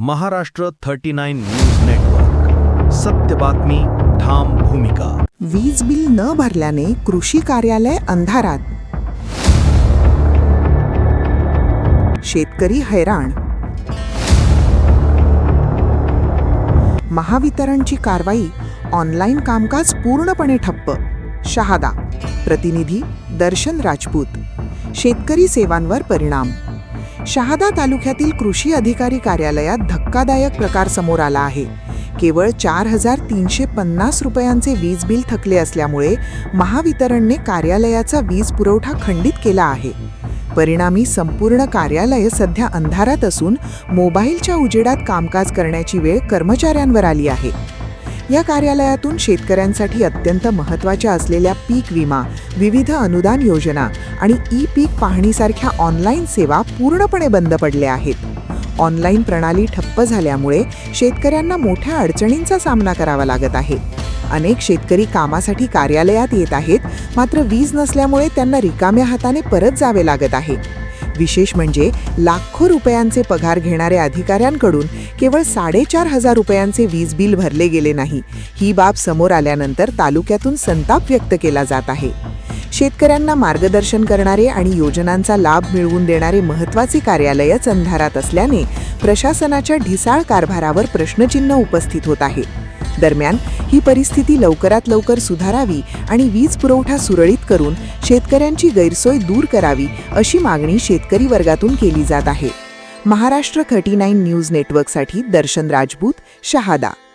Maharashtra 39 news network. सत्य बातमी, ठाम भूमिका. वीज बिल न भरल्याने कृषी कार्यालय अंधारात. शेतकरी हैराण. महावितरणची कारवाई, ऑनलाईन कामकाज पूर्णपणे ठप्प. शहादा. प्रतिनिधी दर्शन राजपूत. शेतकरी सेवांवर परिणाम. शहादा तालुक्यातील कृषी अधिकारी कार्यालयात धक्कादायक प्रकार समोर आला आहे. केवळ 4,350 रुपयांचे वीज बिल थकले असल्यामुळे महावितरणने कार्यालयाचा वीज पुरवठा खंडित केला आहे. परिणामी संपूर्ण कार्यालय सध्या अंधारात असून मोबाईलच्या उजेडात कामकाज करण्याची वेळ कर्मचाऱ्यांवर आली आहे. या कार्यालयातून शेतकऱ्यांसाठी अत्यंत महत्त्वाच्या असलेल्या पीक विमा, विविध अनुदान योजना आणि ई-पीक पाहणीसारख्या ऑनलाईन सेवा पूर्णपणे बंद पडल्या आहेत. ऑनलाईन प्रणाली ठप्प झाल्यामुळे शेतकऱ्यांना मोठ्या अडचणींचा सामना करावा लागत आहे. अनेक शेतकरी कामासाठी कार्यालयात येत आहेत, मात्र वीज नसल्यामुळे त्यांना रिकाम्या हाताने परत जावे लागत आहे. विशेष म्हणजे लाखो रुपयांचे पगार घेणाऱ्या अधिकाऱ्यांकडून केवळ 4,500 रुपयांचे वीज बिल भरले गेले नाही. ही बाब समोर आल्यानंतर तालुक्यातून संताप व्यक्त केला जात आहे. शेतकऱ्यांना मार्गदर्शन करणारे आणि योजनांचा लाभ मिळवून देणारे महत्त्वाचे कार्यालयच अंधारात असल्याने प्रशासनाच्या ढिसाळ कारभारावर प्रश्नचिन्ह उपस्थित होत आहे. दरम्यान ही परिस्थिती लवकरात लवकर सुधारावी आणि वीज पुरवठा सुरळीत करून शेतकऱ्यांची गैरसोय दूर करावी, अशी मागणी शेतकरी वर्गातून केली जात आहे. महाराष्ट्र 39 न्यूज नेटवर्कसाठी दर्शन राजपूत, शहादा.